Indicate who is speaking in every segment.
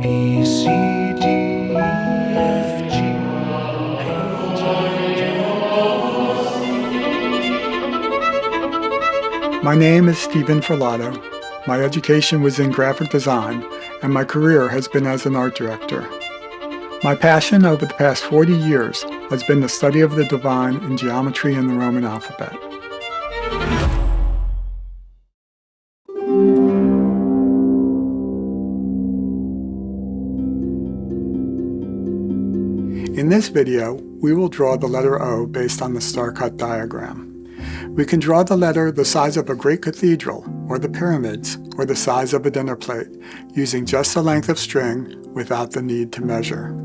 Speaker 1: B, C, D, F, G, H, I, J.
Speaker 2: My name is Stephen Ferlauto. My education was in graphic design, and my career has been as an art director. My passion over the past 40 years has been the study of the divine in geometry and the Roman alphabet. In this video, we will draw the letter O based on the Starcut diagram. We can draw the letter the size of a great cathedral, or the pyramids, or the size of a dinner plate, using just the length of string without the need to measure.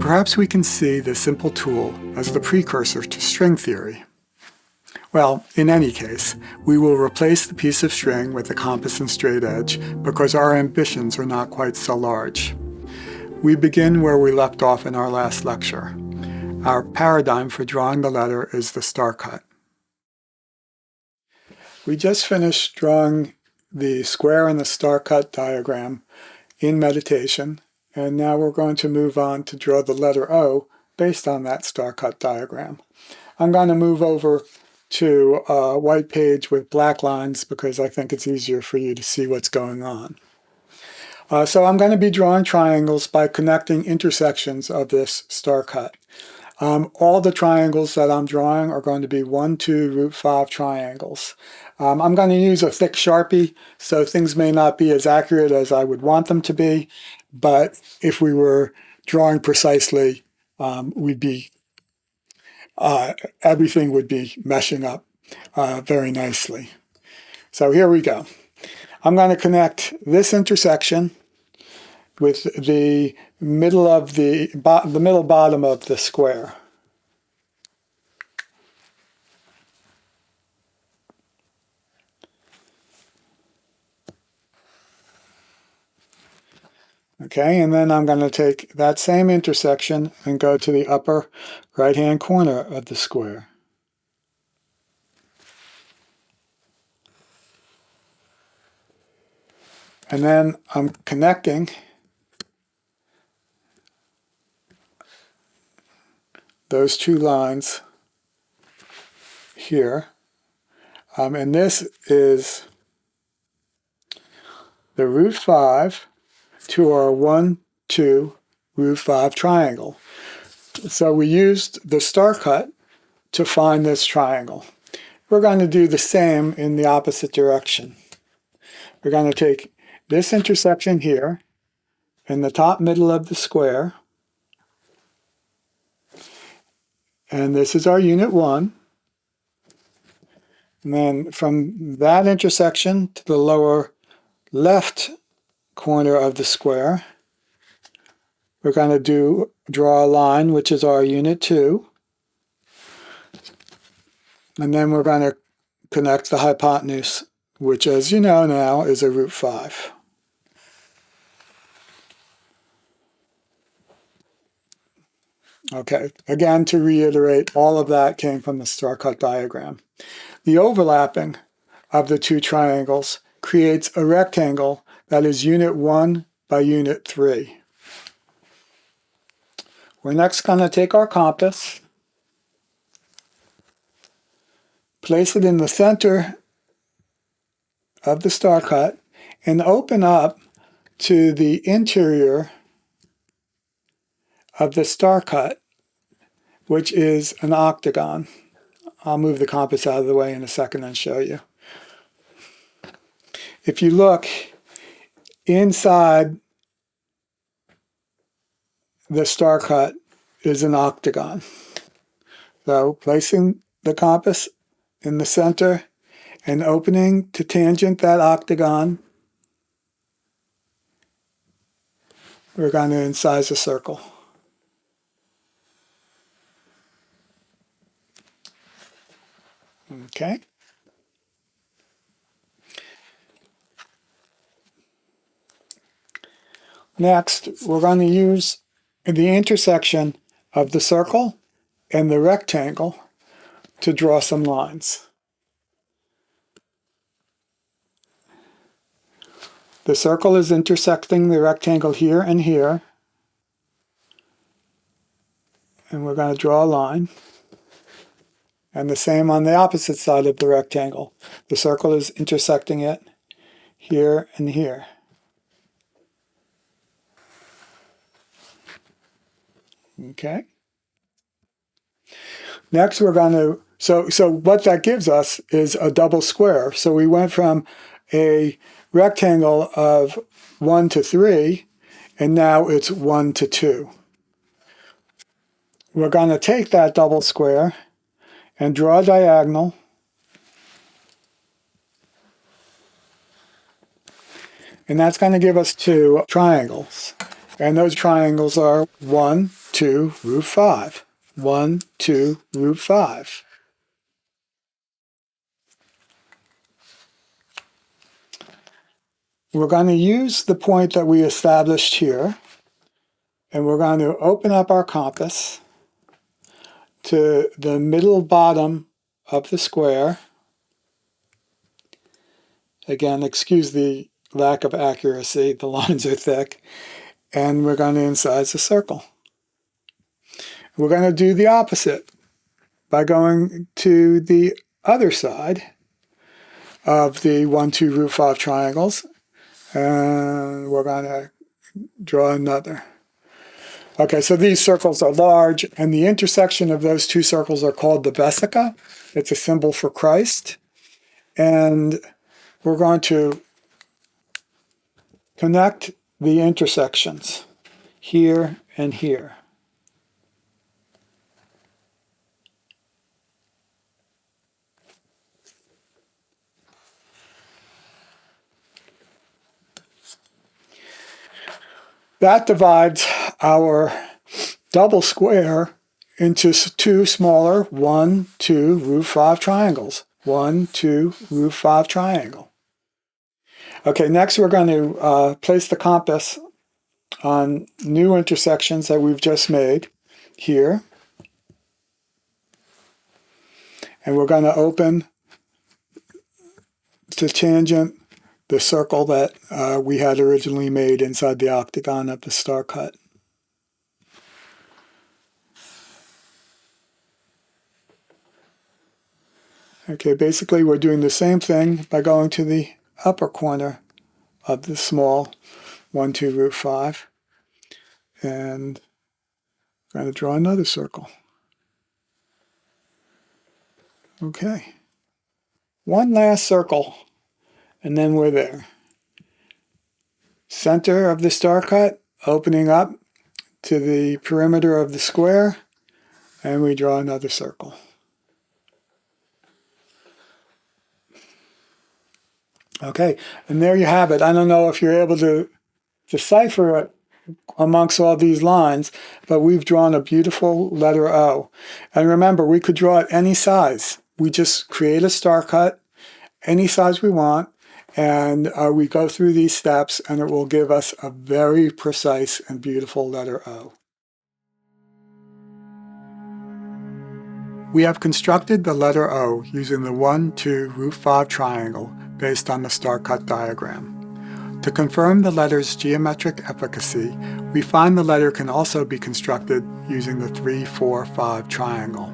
Speaker 2: Perhaps we can see this simple tool as the precursor to string theory. Well, in any case, we will replace the piece of string with a compass and straight edge because our ambitions are not quite so large. We begin where we left off in our last lecture. Our paradigm for drawing the letter is the Starcut. We just finished drawing the square in the Starcut diagram in meditation, and now we're going to move on to draw the letter O based on that Starcut diagram. I'm going to move over to a white page with black lines because I think it's easier for you to see what's going on. So I'm going to be drawing triangles by connecting intersections of this Starcut. All the triangles that I'm drawing are going to be 1, 2, root 5 triangles. I'm going to use a thick Sharpie, so things may not be as accurate as I would want them to be, but if we were drawing precisely, everything would be meshing up very nicely. So here we go. I'm going to connect this intersection with the middle of the middle bottom of the square. Okay, and then I'm going to take that same intersection and go to the upper right-hand corner of the square. And then I'm connecting those two lines here. And this is the root 5 to our 1, 2, root 5 triangle. So we used the Starcut to find this triangle. We're going to do the same in the opposite direction. We're going to take this intersection here in the top middle of the square, and this is our unit 1. And then from that intersection to the lower left corner of the square, we're going to draw a line, which is our unit 2. And then we're going to connect the hypotenuse, which, as you know now, is a root 5. Okay, again, to reiterate, all of that came from the Starcut diagram. The overlapping of the two triangles creates a rectangle that is unit 1 by unit 3. We're next going to take our compass, place it in the center of the Starcut, and open up to the interior of the Starcut, which is an octagon. I'll move the compass out of the way in a second and show you. If you look inside the Starcut is an octagon. So placing the compass in the center and opening to tangent that octagon, we're going to incise a circle. Okay. Next, we're going to use the intersection of the circle and the rectangle to draw some lines. The circle is intersecting the rectangle here and here. And we're going to draw a line. And the same on the opposite side of the rectangle. The circle is intersecting it here and here. Okay. Next we're going to, so what that gives us is a double square. So we went from a rectangle of 1 to 3, and now it's 1 to 2. We're going to take that double square and draw a diagonal. And that's going to give us 2 triangles. And those triangles are 1, 2, root 5. 1, 2, root 5. We're going to use the point that we established here, and we're going to open up our compass to the middle bottom of the square. Again, excuse the lack of accuracy, the lines are thick, and we're going to incise a circle. We're going to do the opposite by going to the other side of the 1, 2, root 5 triangles, and we're going to draw another. Okay, so these circles are large, and the intersection of those 2 circles are called the vesica. It's a symbol for Christ. And we're going to connect the intersections here and here. That divides our double square into 2 smaller 1, 2, root 5 triangles. 1, 2, root 5 triangle. Okay, next we're going to place the compass on new intersections that we've just made here. And we're going to open to tangent the circle that we had originally made inside the octagon of the Starcut. Okay, basically we're doing the same thing by going to the upper corner of the small 1, 2, root 5. And I'm going to draw another circle. Okay. One last circle, and then we're there. Center of the Starcut, opening up to the perimeter of the square, and we draw another circle. Okay, and there you have it. I don't know if you're able to decipher it amongst all these lines, but we've drawn a beautiful letter O. And remember, we could draw it any size. We just create a Starcut, any size we want, and we go through these steps, and it will give us a very precise and beautiful letter O. We have constructed the letter O using the 1, 2, root 5 triangle based on the Starcut diagram. To confirm the letter's geometric efficacy, we find the letter can also be constructed using the 3, 4, 5 triangle.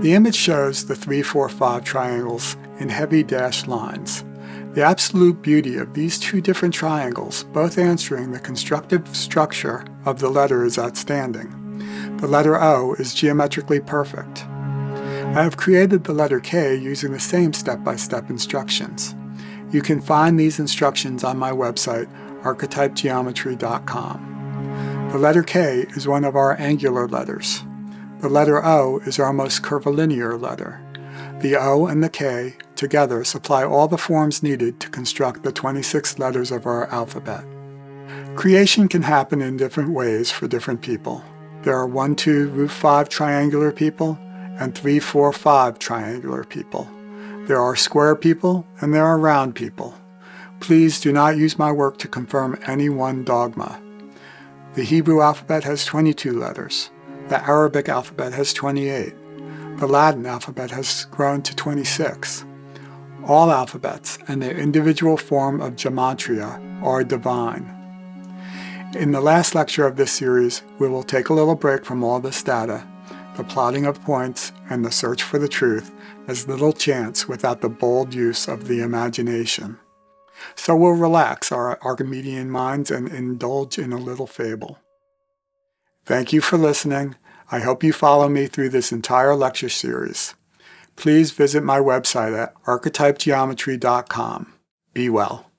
Speaker 2: The image shows the 3, 4, 5 triangles in heavy dashed lines. The absolute beauty of these 2 different triangles, both answering the constructive structure of the letter, is outstanding. The letter O is geometrically perfect. I have created the letter K using the same step-by-step instructions. You can find these instructions on my website, archetypegeometry.com. The letter K is one of our angular letters. The letter O is our most curvilinear letter. The O and the K together supply all the forms needed to construct the 26 letters of our alphabet. Creation can happen in different ways for different people. There are 1, 2, root 5 triangular people and 3, 4, 5 triangular people. There are square people and there are round people. Please do not use my work to confirm any one dogma. The Hebrew alphabet has 22 letters. The Arabic alphabet has 28. The Latin alphabet has grown to 26. All alphabets and their individual form of gematria are divine. In the last lecture of this series, we will take a little break from all this data, the plotting of points and the search for the truth, as little chance without the bold use of the imagination. So we'll relax our Archimedean minds and indulge in a little fable. Thank you for listening. I hope you follow me through this entire lecture series. Please visit my website at archetypegeometry.com. Be well.